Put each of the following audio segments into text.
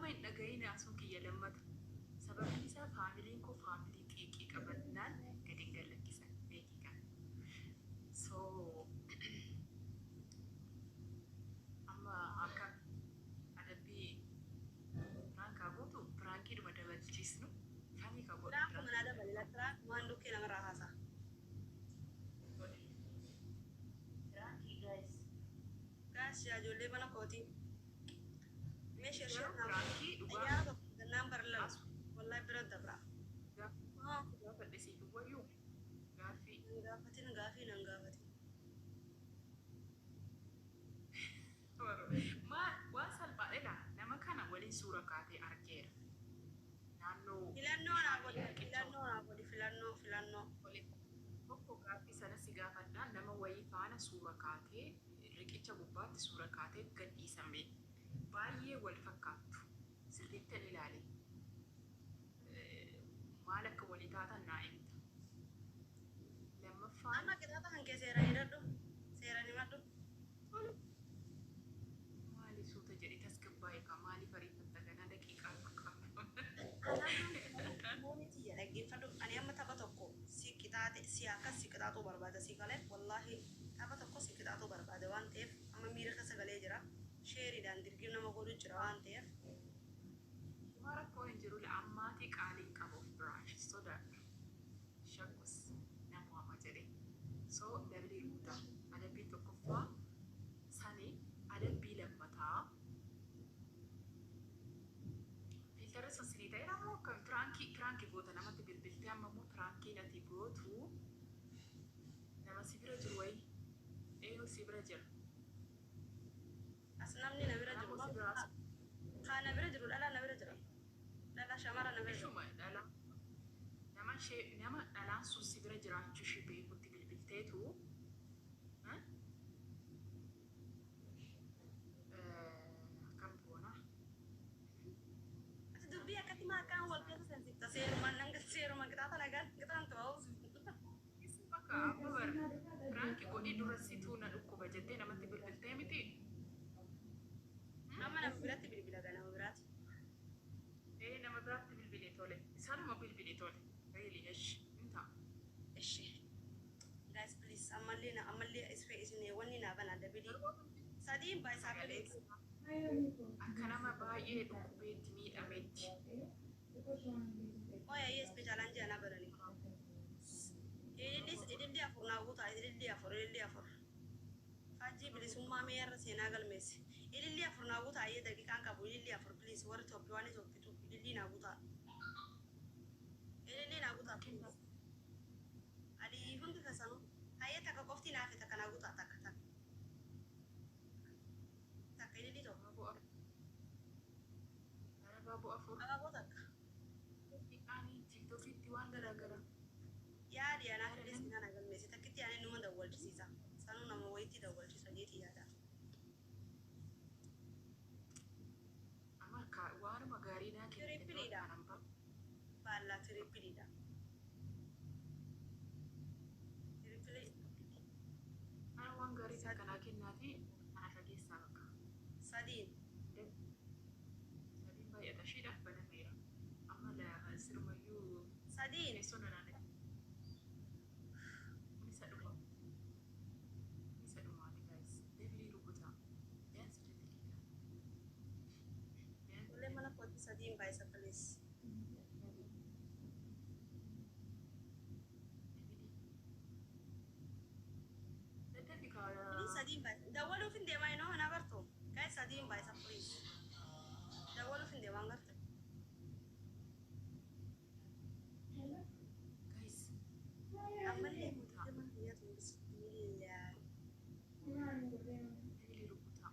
amma hin dhaga'in asuun kiyya lammata. Sababni isaa faamiliin koo faamilii xiiqii qabannaan gadi hin gallakkisan beekii kana. So amma akka adabbii piraankaa gootu piraankiidhuma dabalchiisnu fanii ka godhu. Piraanku mana dabali la piraanku waan dhukkee namarraa haasa'a. Pirankii guys. Gaas yaa ijoollee mana kootii. Meeshaa ishee Pirankii dhugaa. ayyaana tokko gannaan barlaatu. Wallahi bira dabra. Gaafa dhisiitu wayyuu gaaffii. Nan gaafatin nan gaafatin. Waan salphaadha nama kana waliin suura kaatee argeera. Naannoo Filannoo naa godhi filannoo. tokko gaaffii sana si gaafadhaan nama wayii faana suura kaatee riqicha gubbaatti suura kaatee gadhiisame baay'ee wal fakkaattu sirriitti ilaali. Maal akka walii taatan naa himta. Lammaffaan Amma qixaata kan kee seeraan hidhadhu. Seeraan himadhu. maali suuta jedhi tasgabbaa'e ka maaliif ariifatta ganaa daqiiqaa fakkaatu. Mooniti jedha dhaggeeffadhu. Ani amma tapha tokko si qixaate si akkas si qixaatuu barbaada si galee wallaahi tapha tokko si qixaatuu barbaada waan ta'eef amma miira keessa galee jira. Sheeriidhaan dirqii nama godhu jira waan ta'eef. Waan rakkoo hin jiru ammaatii qaaliin qabuuf biraash sodaadha. Shakkus nama waama jedhe. So dabalii ruutaa adabbii tokkoffaa sanii adabbii lammataa. Filtara sassinii ta'e namoo akkam pirankii goota namatti bilbiltee amma immoo pirankii nati gootu nama si bira jiru wayii eenyu si bira jira. As namni na bira jiru. Nama si biraas Kaan na bira jiru dhalaa na bira jira. Dhalaa shamara na bira jiru. ishuma dhala nama dhalaan sun si bira jiraachuu ishee beekutti bilbilteetu akkam goona. Ati dubbii akkatti maakaan wal keessa sensifta seerumaan nan seeruma qixaata nagaan qixaan ta'uu. Bakka amma bara pirankii godhii dura situu na dhukkuba jettee namatti bilbiltee miti. Amma nama biratti bilbila ganama biraati. Nama biraatti bilbilee tole. Isaanuma bilbilee tole. Really esh inta. Ishi. Guys please ammallee isfee isin wanni naa bana dabili. Sadiin baayisaa galee. Akka nama baay'ee dhukkubeetti miidhametti. Oya yes specialan jana barani. Idilli afur naa guutaa idilli afur. Faajjii bilisummaa meerra seenaa galmeesse. Idilli afur naa guutaa ayyee daqiiqaan qabu idilli afur please warri Itoophiyaan Itoophiitu idilli naa guutaa. Idilli naa guutaa please. Adii hundi keessanuu ayyee takka qofti naaf takka naa guutaa takka. Takka idilli tokko. Baaboo afur. Abaaboo takka. Ani tiktookiitti waan garaagaraa. Yaadi anaa filis nana galmeesse takkitti ani numa dawwalchisiisa. Sanuu nama wayitti dawwalchisa jeeti yaada. Amma waanuma gaarii naa Tirippiliidha. Baallaa tirippiliidha. Tirippilii. Ana waan gaarii isaa kanaa kennaati ana dhageessaa bakka. Sadiin. Sadiin baay'ata shiidhaaf banameera. Amma sirmayyuu Sadiin. teessoo nanaan isa dhumaati guys. Deebilii rukutaa. Dance deebiliidha. Oleh mana koti sadiin baay'isa please. Ini sadiin baay'isa. Dawwaluuf hin deemaa inoo hin agartu. Guys sadiin baay'isa please. Dawwaluuf hin deemaa agartu. Guys. Ammallee deeman biyyaatu bismillah. Deebilii rukutaa.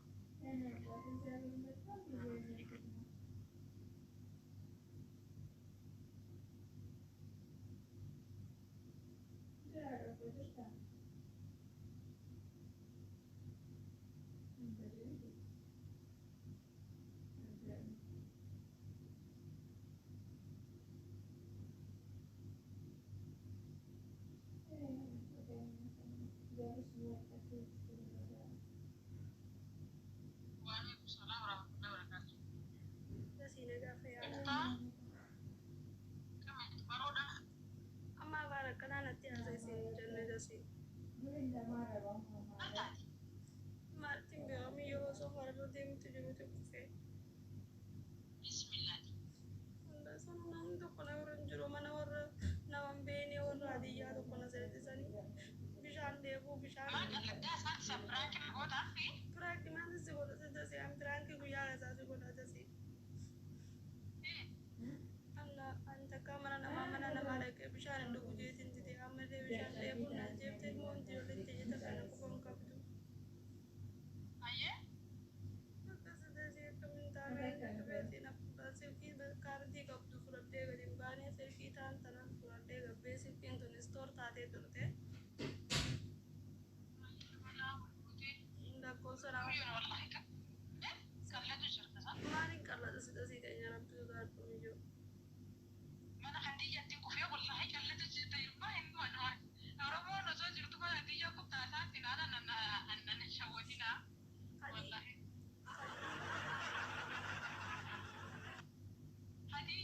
خدي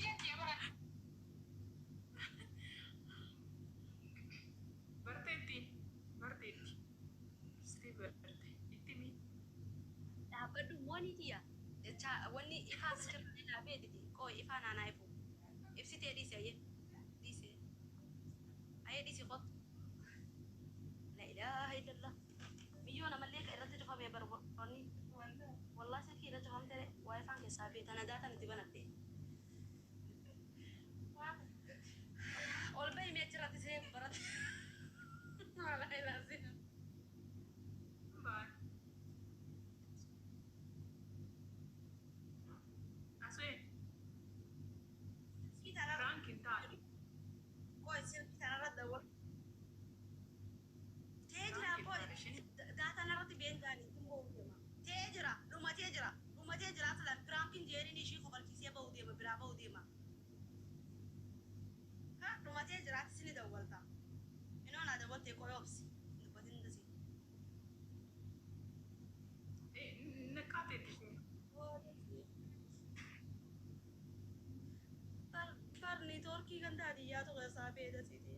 برتيتي ستي برتي إنتي dhaabadhu moonii tiyya jecha wanni ifaan sirra ilaafee didi qoo ifaan aanaa ifu ibsitee dhiise ayye dhiise ayye dhiisi qot la ilaaha illallah miyyoo namallee ka irratti cufamee barbaonni wallahi silkii irra cufamte waa ifaan keessaa fi tana daatan itti banadhe ol bahi mee achirratti see baratti wallahi laazim باي أسوي silkii tanarra فرانك إنتاعي qoo silkii tanarra dawwal tee jira qoo daataan irratti beentaani tumboo deema tee jira dhumatee jira filan biraankiin jeeriin ishii kofalchiisee bahuu deema biraa bahuu deema ha dhumatee jiraatti sini dawwalta inoo naa dawwaltee qoo obsi dubbatin dasi نقاطي bar niitoorkii kan daadiyyaa tokko isaa beedasiiti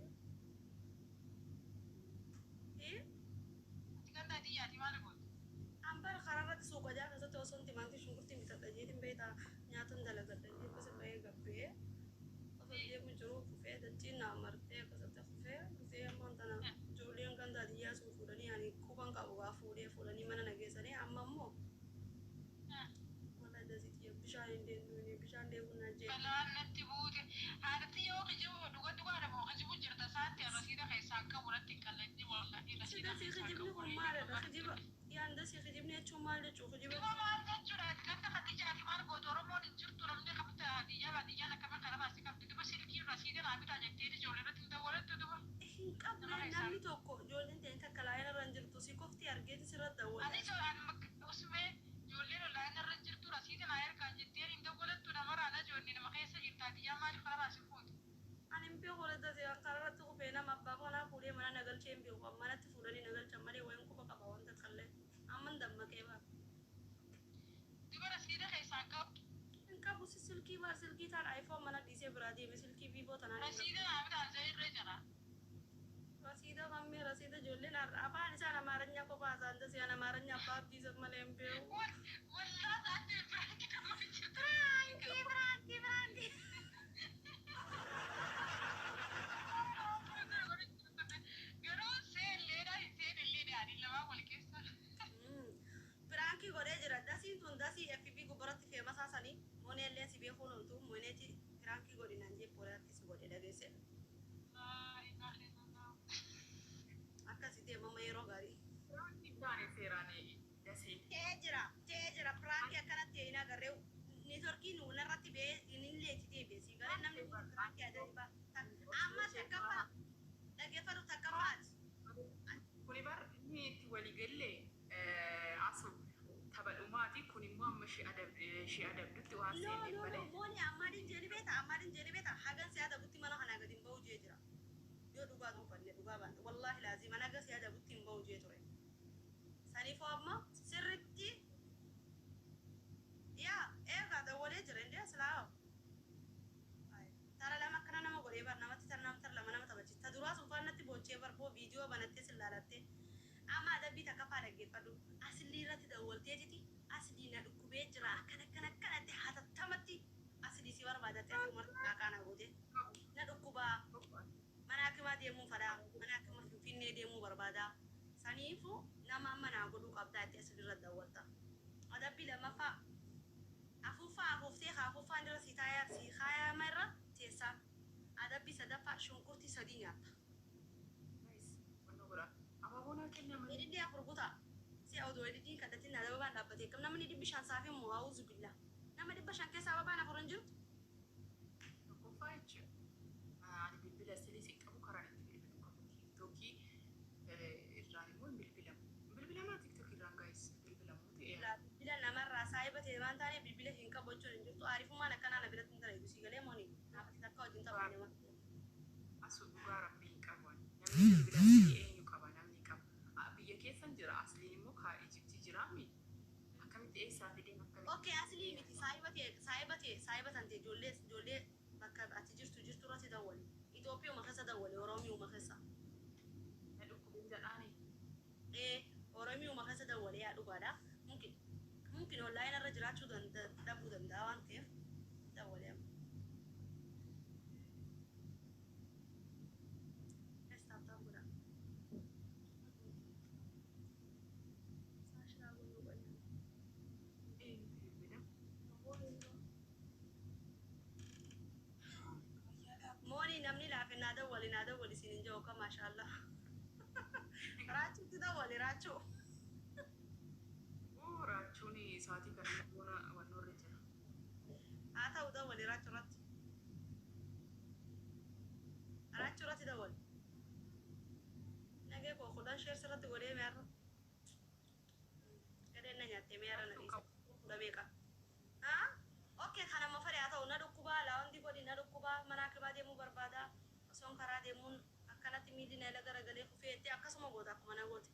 ambar kararratti suuqa jaa keessatti osoo hin timaanti shunkurtii bitadha jeetiin beektaa nyaatan dalagadha jee akkasi bahee gabbee osoo deemu jiru kufee dachiin naa martee akkasitti kufee gisee ammaan tana ijoolleen kan daadiyyaa sun fuudhanii ani quban qabu gaa fuudhanii mana nageessanii amma immoo walla dasiiti bishaan hin deemnuuni bishaan deemuun na jee Balaanatti buute haadhatti yoo kijibu dhugaa dhabu kijibu jirta saatti rasiida keessaa akka muratti qallanni wallahi sida si kijibni kun maalidha kijiba yaanda si kijibni jechuun maal jechuu kijiba Kijiba maal jechuudha ganda Khadijaati maal gootu Oromoon hin jirtu namni qabta baadiyyaa akkama kana baasii qabdi duba silkii rasiida naa bitaa jettee ijoollee irratti hin dawwalattu duba. hin qabne namni tokko ijoolleen ta'in takka laayina irra hin jirtu si qofti argeeti sirratti Ani dawwala usmee ijoolleen laayina irra jirtu rasiida naa ergaa jettee hin dawwalattu namaraan ijoollee nama keessa jirta biyyaa maaliif kana baasii fuutu. ani hin beeku walitti asii kararratti kufee nama abbaa kanaa fuudhee mana nagalchee hin beeku manatti fuudhanii nagalchan malee wayin quba qaba wanta qallee amman dammaqee ba'a Duba rasiida keessaa qabdu hin qabu si silkii taan ayfoon mana dhiisee biraa deeme silkii viivoo tanaa rasiida naa bitaa irra jira. rasiida kammee rasiida ijoolleen afaan isaan amaaranya kophaa isaan dasiyaan amaaranya abbaa abdiisan malee hin beeku Wallah saatti biraanki nama jirtu. Biraanki. Garuu seelleedha seenillee daadhiin lamaa wal keessa. Biraanki godhee jira. Dasiin tun dasii FB gubbaratti feemasaa sanii moneellee si beekuun ontu moneeti biraanki godhinaan jee poolaatti si godhe dhageesse. Akkasi deemama yeroo gaarii. Baane seeraanii dasee. Tee jira. Biraanki akkanatti hin agarree niitoorkii nuunarratti bee inillee itti deebi'e garee namni biraanki adeemaa. Amma takkaffaa dhaggeeffatu takkaffaati. Kuni bar inni itti walii gallee asu tapha dhumaati kun immoo amma ishee adabdutti waan seenee malee. Mooni ammaadin jeeni beeta hagan si adabutti mana kana gadi hin bahu jee jira. Yoo dhugaa dhuunfanne dhugaa baanta wallaahi laazima naga si adabutti hin bahu jee ture. Saniifoo amma sirritti yaa eegaa dawwalee jira indee silaa tara lama akkana nama godhee bar namatti tar lama nama taphachiisa ta duraa sun faannatti boochee barboo viidiyoo banattee sillaalattee amma adabbii takkaffaa dhaggeeffadhu asilii irratti dawwaltee titi asilii na dhukkubee jira akkanatti hatattamatti asilii si barbaadattee umarti qaaqaana goote na dhukkubaa mana hakimaa deemuu fadhaa mana hakima finfinnee deemuu barbaadaa saniifu nama amma naa godhuu qabdaa itti asilii irratti dawwalta adabbii lammaffaa afuuftee afuuffaan dira si kaayama irra teessaa adabbii sadaffaa shunkurtii sadii nyaatta. Edidii afur gutaa si odoo edidii kadhatiin adababaan dhaabbatee kam namni dhibbi shan saafii moo haawuzu billaa nama dhibba shan keessaa ababaan afur hin jirtu. Tokkoffaa jechuudha. Ani bilbila silii si qabu karaa itti bilbilu qabu. Tiiktookii irraan immoo bilbilamu. Bilbilamaa tiiktookii irraan gaa'is bilbilamuuti. Bilbila namarraa saayiba ta'e waan taane bilbila hin qabu jechuun hin jirtu. Aariifummaan akkanaa na biratti hin taane gusii galee mooni naafatti takka wajjin taphanne waan. Asu dhugaa rabbii hin qabu. Namni bilbila silii eenyu qaba namni qaba. Biyya keessan jira asliin immoo kaa Ijiptii jiraami. Akkamitti eessaa fideen akkamitti? Okay, asli miti saahiba tante ijoollee bakka ati jirtu irratti dawwali. Itoophiyaa keessa dawwali, Oromiyaa keessa. Na dhukkubin jedhaani. Oromiyaa keessa dawwali yaa dhugaadha. Mungkin online irra jiraachuu dhabuu danda'a waan ta'eef dawwali amma. Estaaptaan godha. Saashiraa godhuu qabna. Mooni namni laafe naa dawwali siin jiru ka maashaallah. Raachuutti dawwali raachuu. Raachuun sa'aatii kana boona wannoorra jira. Haa ta'u dawwali raachuu irratti dawwali. Nagee koo kudhan sheersi irratti godhee meerra. Gadeen na nyaattee meerra na dhiisa. Kudha meeqa? Haa? Okay, kana amma fadhi haa ta'u na dhukkubaa laawundi godhi na dhukkubaa manaa kibaa deemuu barbaada. Osoon karaa deemuun akkanatti miilli na ila garagalee kufeettee akkasuma goota akkuma na goote.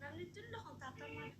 Namni tullu kan taatan maal?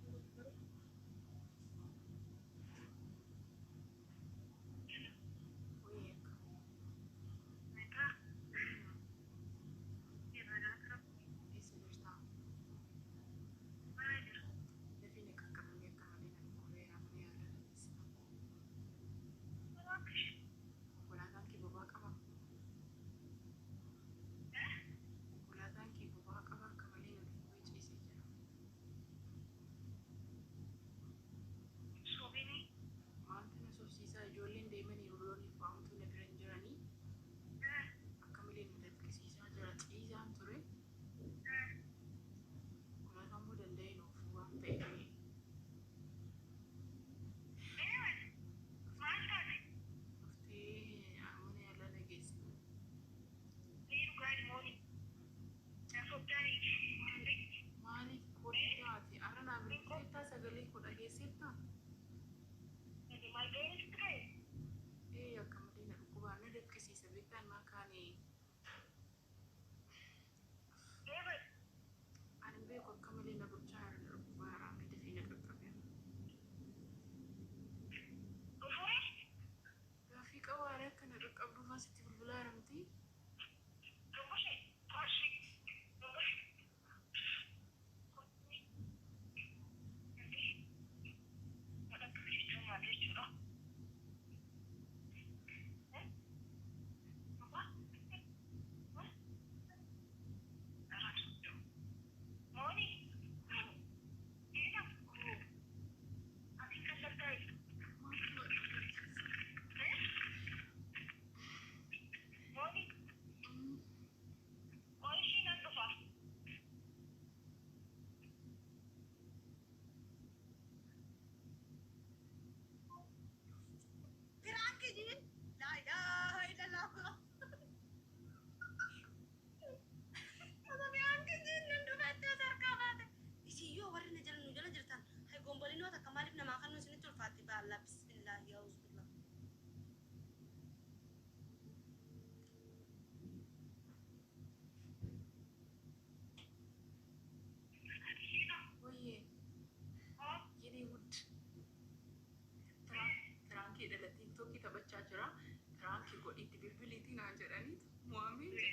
Pranki godhitti bilbiliitii naan jedhaniitu mu'amee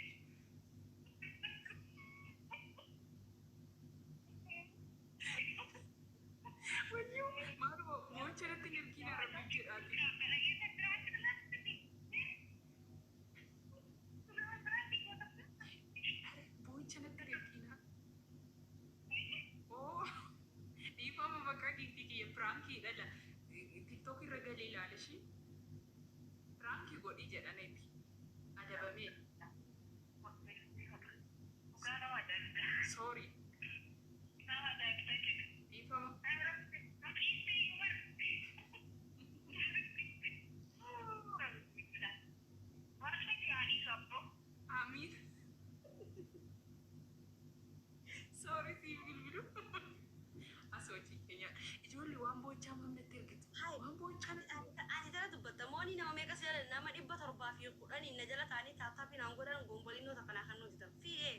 wayyuu maaloo mo'icharratti ergiin arabbii jedhaati. Mo'icharratti ergiina. Oo dhiifama bakka dhiitti kiyya pirankii dhala. TikTok irra galee ilaala ishii. Pirankii godhi jedhaniiti. Adabamee. Sorry. Dhiifama. Amiin. Sorry siif bilbilu. Asootii keenya. Ijoollee waan boochaa mamnatti ergitu. Waan boochaa ani jala dubbattamoonni nama meeqas jala nama 710 na jala taanii taaptaappii naan godhan gombolinoota kanaa kan nuti tan fi'ee.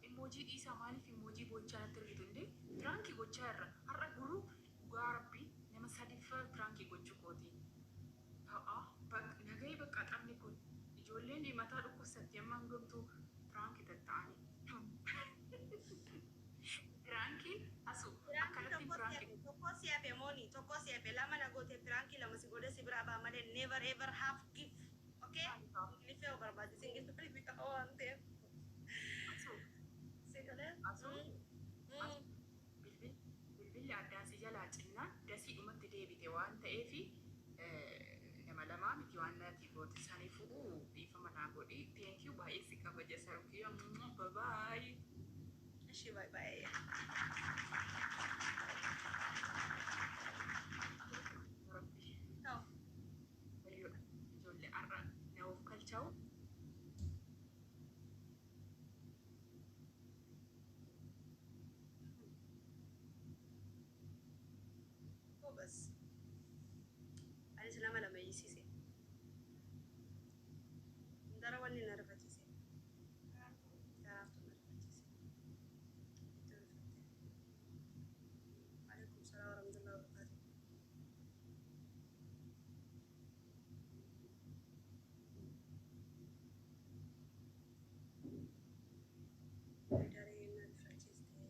Emoojii dhiisaa maaliif emoojii boochaa natti ergitu illee pirankii gochaa irra har'a guruu dhugaa rabbii nama sadiffaa pirankii gochuu kooti. Nagahee bakka qabni kun ijoolleen mataa dhukkubsatti amma hangaftuu pirankii tatta'anii. Piraankiin asuu akkanatti pirankii. Tokko si hafe mooni tokko si hafe lama na goote pirankii lama si godhe si biraa baa malee never ever have give. Okay? Ingiliffee oo barbaachise ingiliffee qaba waan ta'eef. Asuu bilbilli addaan si jalaa cinnaa dasii dhumatti deebite waan ta'eefi nama lamaa miti waan naati goote sanii fuudhuu dhiifama naa godhi. Thank you baay'ee si kabaja sarkiyya. Bye bye. Ishi bye bye. Ijoollee har'a na of kalchaa'u. Bas. Anis nama lama yisiise. Ndara wanni na rifachiise. Karaaftuu na rifachiise. Iddoo rifatte. Alaikum salaam wa rahmatullahi wa barakatuh. Daree na rifachiiste.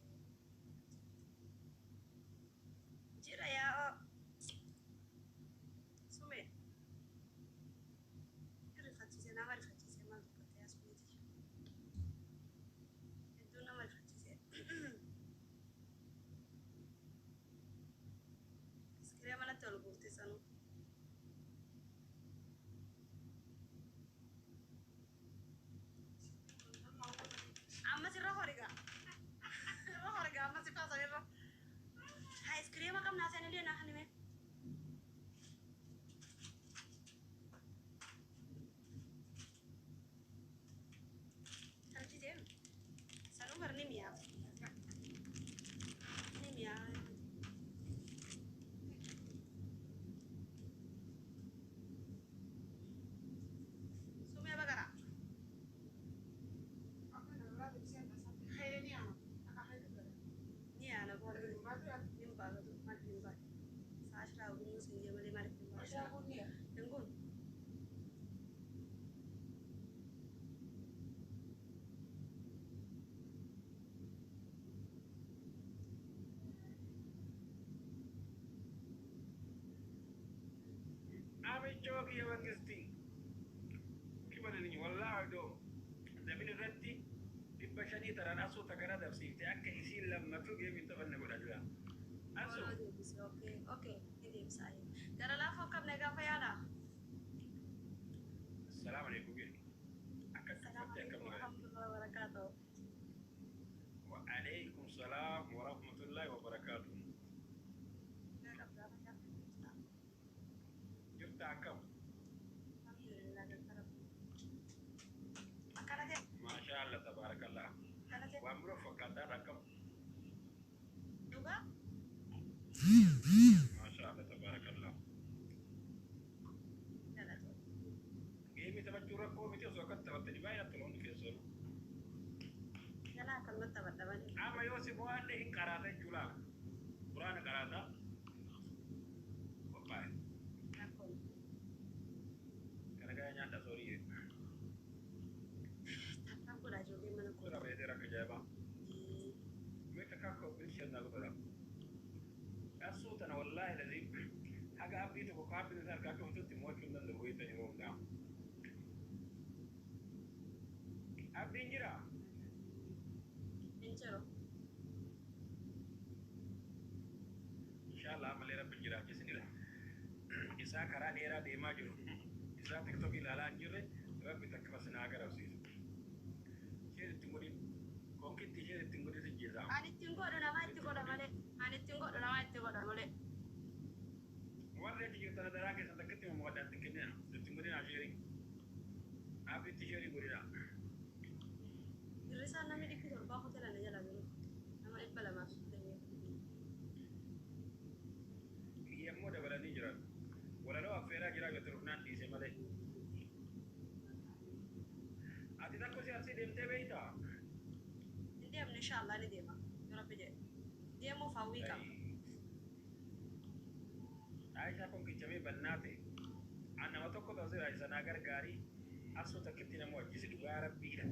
Jira yaa sume. Rifachiise nama rifachiise maal dubbattee as meeti. Hedduu nama rifachiise. Iskiree manatti ol guurte sanuu. Amma sirra horigaa. Sirra horigaa amma si faasan irra. Haa iskiriima qabnaa seenillee naa kan hime. Argitee sanuu bar ni mi'aawa. Ni mi'aawa. Sumee bagaraa. Ni ana boole. Ni baagatu maal ni baag. Saashiraa ogummaa sinjee malee maaliif ni baag. Danguun. Amichoo kiyya mangistii kibanani wallaahi doo dabin irratti 500 taran asuu takana dabsiifte akka isiin lammatu geemin taphanne godha jira. Asuu Okay, okay. Ni deemsaa. Gara laafoo qabne gaafa yaala. salaamu alaikum geeni akka tufatte akka mugale. Alhamdulillah barakaatuh. Wa alaikum salaam wa rahmatullahi wa barakatuh. Jirta akkam Alhamdulillah gargaaramu. Akkana ta'e. maasha Allah tabaarakallah. Akkana ta'e. Waan biroo fakkaataa akkam Dhugaa. maasha Allah tabaarakallah. Galata. Geemi taphachuu rakkoo miti osoo akka taphattanii baay'inatti loon keessoo. Galaa kan nutti taphattamanii. Amma yoo si mo'anne hin qaraata jechuudha. Quraana qaraata. Qophaa'e. Rakkoon. كاكو بالشيء نقول أصوت أنا والله الذي حاجة أبدي تبقى في نزار كاكو تنتي موت من اللي تاني يوم ده أبدي نجرا انجرو إن شاء الله عمل رب نجرا بسم الله إذا كرا ديرا ديما جو إذا تكتب إلى لا نجرا رب تكبسنا أجر أسيس شيء تقولين كونكي تيجي تقولين سجيزا ani tingo do na mai tingo da male ani tingo do na mai tingo da male warre tiji tana darake sa takati mo wadan tikina tungulin ajeri abi tijeri gurira irisa na mi dikito ba hotel na jala dulu nama ibala masuk tanya yemmo da balani jira wala lo afera jira ga turfnan di se male ati da ko se asi demte beita ndi am inshallah ni dema yo rabbi je demo fa wika Aisha kon kichame bannate anna ma tokko da zira isa na gargari aso takiti na mo jisi dugara bida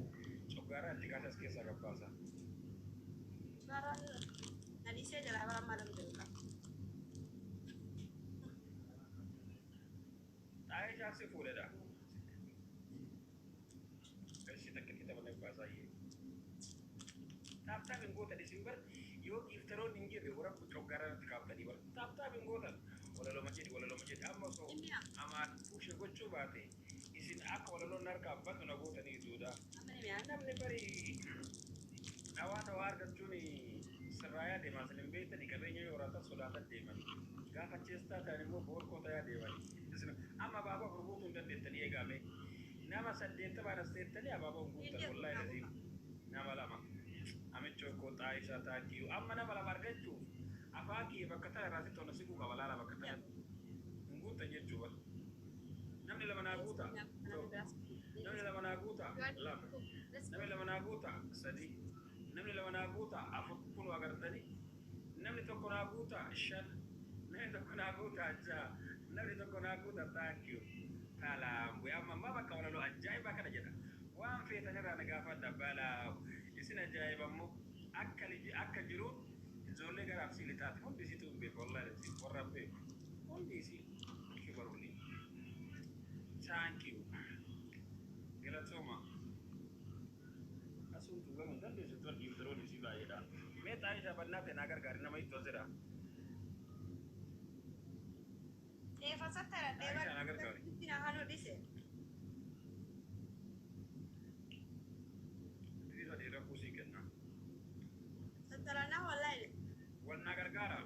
sogara antikasa skesa gabasa baran na di se jala baran malam dulu Aisha se fure da kasi takiti ta bana basa yi tap bin gota Desember yo iftaro ninge be wora ku sogara tikap tadi bal tap bin gota wala lo majid amma so ama pushe gocho bate isin aka wala lo narka batu na gota ni duda amane me nam ne bari awata warga tuni saraya de masalim beta di kabenya yorata sodata de man ga facesta tani mo bor ko ta de wani isin amma baba rubutun dan de tani ga me nama sadde ta bana sai tani baba gota wallahi lazim nama lama amicho ko ta aisha ta kiyo amma na bala margatu afaki bakata rasi to nasibu ka wala bakata nguta jechu ba namni lama naguta namni lama naguta la namni lama naguta sadi namni lama naguta afukun wagartani namni to ko naguta shan namni to ko naguta ja namni to ko naguta thank you kala bu amma ma baka wala lo ajai baka da jeda wa fe ta nira na gafa da bala isina jai ba mu akalijiru zolle gara facilitate on disi to be wallahi si warabbe on disi kibaruli thank you gelatoma asun tu gamu dan disi to di tro disi ba yeda me ta aisha banna te nagar gari na mai to zira e fa satara de aisha nagar gari tina hanu dise disi ba dira kusi kenna satara na wallahi wal nagar gara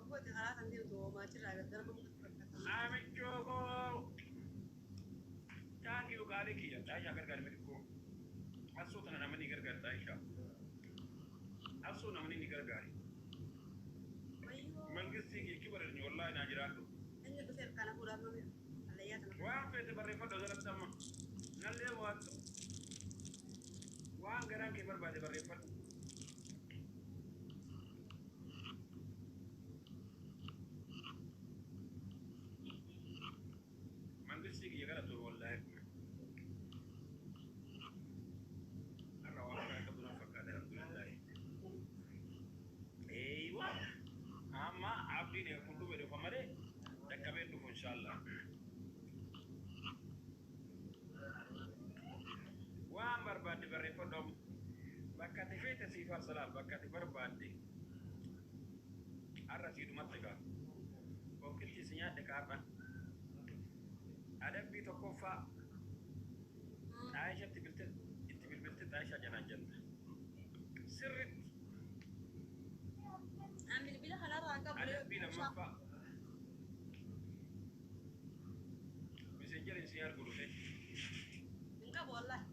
ko te khala tan de do ma tira ga darba amin jogo thank you gari ki ya aisha gar gari me ko asu tana na mani gar gar aisha asu na mani ni gar gari wayo mangisi ki kibar ni wallahi na jira do anyo do fer kana pura mami alayya tan wa fete barre fa do zalat tamma nalle watu wa garan ke barbade barre fa mangisi ki gara to wallahi ara wa ka to na fakka alhamdulillah eywa amma abdi ne kundu be do famare dakabe do inshallah wa barbade barre fa dom bakati fete sifar salat bakati barbade arra sidu matega ko kilti sinya de karba adam bi to kofa aisha tibilti aisha jana janna sirrit ambil bila khala ran ka bule adam bi lamma fa messenger siar guru fe inka wallahi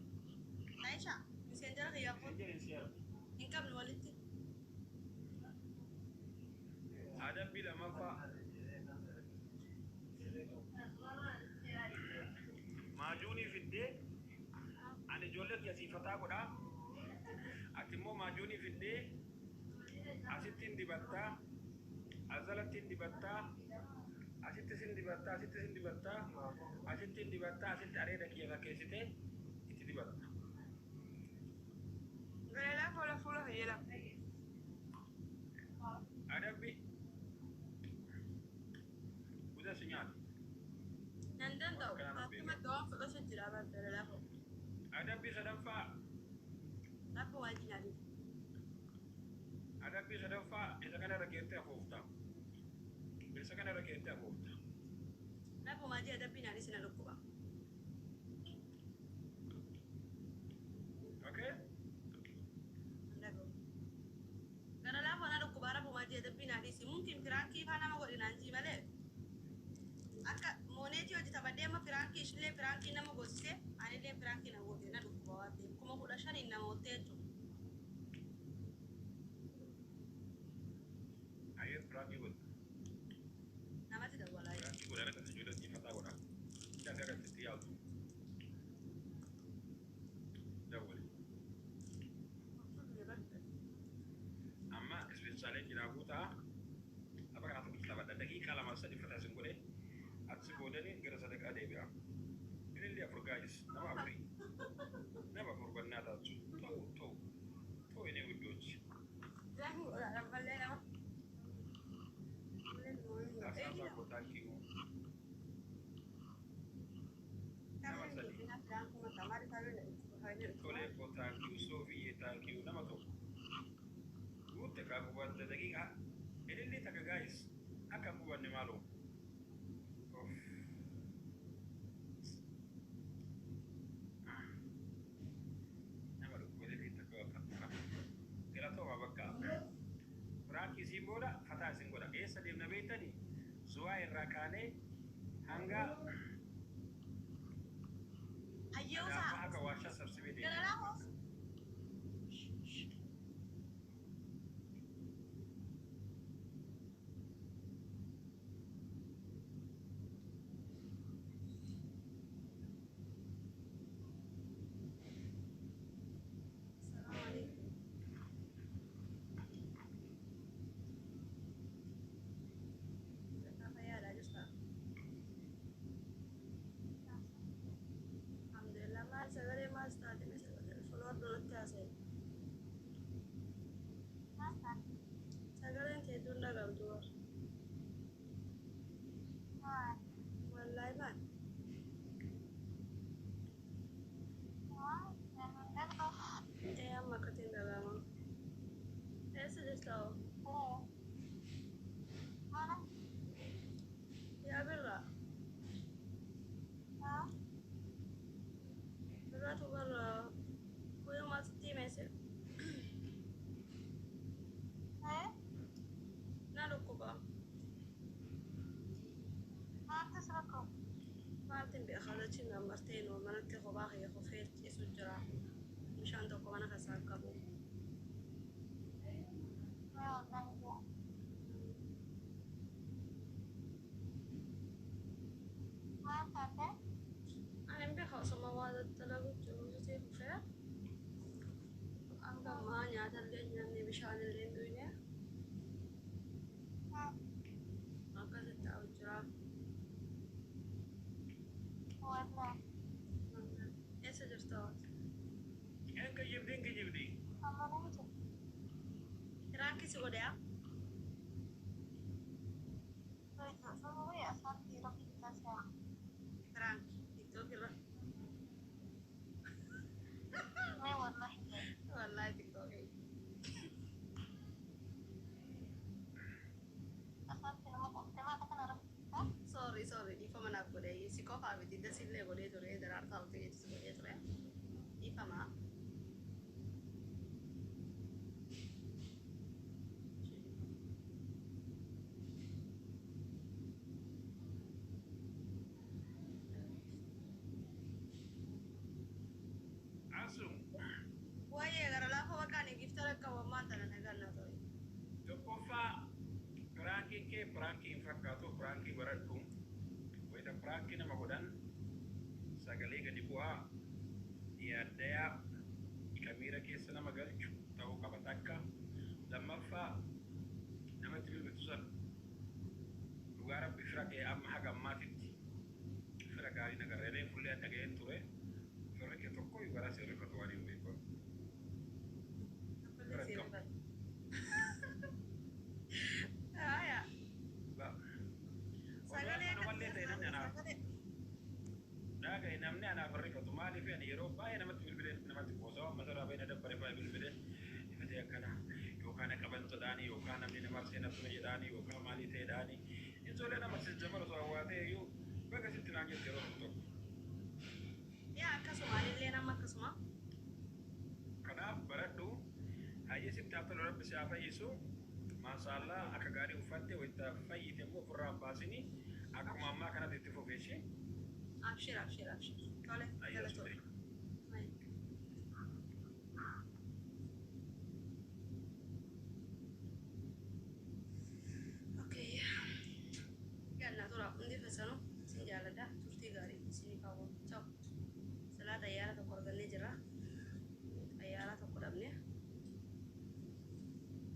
aisha messenger ya ko messenger siar inka min waliti adam bi lamma fa majuni fidde ane jolle ya sifata goda atimmo majuni fidde asittin dibatta azalattin dibatta asittin dibatta asitti areda kiya kesite itti dibatta Galala fuula fuula fayyada. Adabbi udah sinyal. Nandan ta'u akkuma doon fudhasa jira bara galala fuula. Adabbi sadaffaa. Lafa wajjin adi. Adabbi sadaffaa isa kana rakeettee afuufta. Isa kana rakeettee afuufta. Lafa wajjin adabbiin adi sina lukkuba. Okay? Gara lafa na lukkuba lafa wajjin adabbiin adi si mungkin firankii faa nama godhi naan jii malee. Akka mooneetii hojii taphadhee amma firankii ishillee firankii nama goosisee anillee firankii na gootee na lukkuba waan ta'eef 15,000 nama ottee jechuudha. Ayo Frankie gud. Namatti dawwalaa jira. Frankie gud ana kan sujuda di fata gud. Jangan kan setiap tu. Dawwal. Amma spesialnya kira buta. Apa kan aku bisa pada dakika lama sedih fata singkule. Atsi bodani gara sadaka dai biya. Ini dia guys. Nama free. Nama kurban nada tu. To ini udoji. Jangan orang balik nama. Asal aku thank you. Tole ko thank you. Sophie thank you. Nama to. Gute ka buat dakika. Ini dia tak guys. Akan buat ni malu. Simbola fata singoda esa dem na betani zuwa rakane hanga Ayyusa. Haka washa subsidy de Galala ko. Sagale mas tadi misalnya follower dulu tiasa. Sagale yang itu ndak gabung. Wallahi man. Amma katin daga ma. Sudah tahu. Ya berra. Beratu berra. Kuya mas tim ese. Nalo ko ba? Martin بأخذتي نمبرتين ومنك خباخي خفيت يسجرا مشان دوكو أنا خسر كابو أنا بخاص مواد التلاقي جوزتي خفيت أنا ما نعتل لأني بشان الدنيا ما كنت أوجرا إيش جرتوات Yang kejibdi. Raki sih udah Raki itu kira wallahi TikTok sorry ifa mana aku deh si kau apa tidak sih le boleh tuh deh darat tahu tuh itu boleh tuh ya ifa mah Asum. wah ya gara lah kau kan yang giftar kau mantan anak anak tuh Tokofa Frankie infakkato Frankie baradum. Weda Frankie nama godan. Sagale gadi buah. Ya daya kamera kesa nama galchu. Tahu kabataka. Lama fa nama tibil betusan. Lugara bifrake amma haga matiti. Fragari nagarene fulle atagayen ture. Ferreke tokko yugara sirri fatwani mbeko. Aya. Sagalee Daga namni ana barreeffatu maaliif ani yeroo baay'ee namatti bilbilee namatti qoosawaa masaraa baay'ee dabbaree baay'ee bilbilee ifatee akkana yookaan qabantoodhaani yookaan namni nama seenatu jedhaani yookaan maalii ta'edhaani ijoollee nama jajjabaru osoo hawwaatee iyyuu bakka sitti naan jette yeroo tokko. yaa akkasuma illee nama akkasuma. Kanaaf baradhu hayyee sitti haa tolu rabbi si haa fayyisu maashaallaa akka gaarii uffatte wayita fayyite immoo ofirraa hin baasini akkuma ammaa kanatti itti fufeeshi. Abshir. Tole. Okay. Ganna tura undi fasano sin jaalada turtii gaarii isinii qabu. Ciao. Salaa xayyaara tokko argannee jira. Xayyaara tokko dhabne.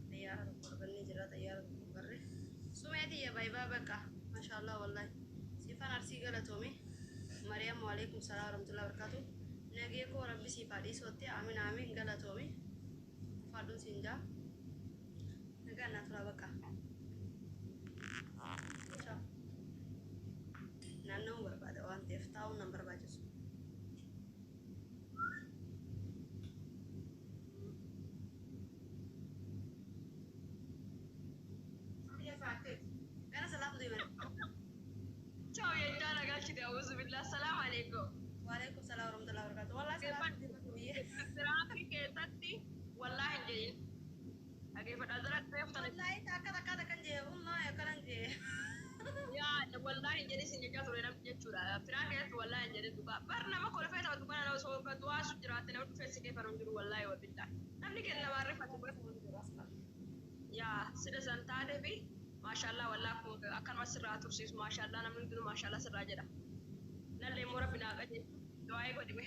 Xayyaara tokko garre. Sumeeti ya baybaa bakka. Mashallah wallahi. Sifan arsii galatoome. Mariam waalaikum salam warahmatullahi wabarakatuh. Nagee koo rabbi si fadhii sootte amin galatoome. Fadhu sinja. Nagaa na tura bakka. Ciao. Naannoo barbaada waan ta'eef taa'uun nan barbaachisu. Gara salaam du'e. Ciao Yendana Gashide, auzu billah. Assalamu alaikum. Waalaikum salam warahmatullahi wabarakatuh. Wallahi salaam. Siraafi keessatti wallahi hin jedhin. Dhageeffadhaa jira reeftan. Wallahi takka kan jee ummaa akkanan jee. Yaa wallahi hin jedhin sin jechaa ture namni jechuudha. Firaan keessatti wallahi hin jedhin dhugaa. Bar nama kolfee taphatu kana nama soofatu waasu jiraatte nama dhufee si keessa jiru wallahi wa billah. Namni kenna nama rifatu yaa sida san taatee fi maashaallah wallahi akkanuma sirraa tursiisu maashaallah namni hundinuu maashaallah sirraa jedha. Nallee immoo rabbi naa qajeelchu du'aayee godhime.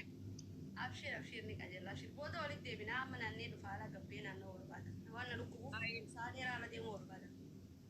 Abshir ni qajeelaa. Abshir booda walitti deebinaa amma naannee dhufa haala gabbeen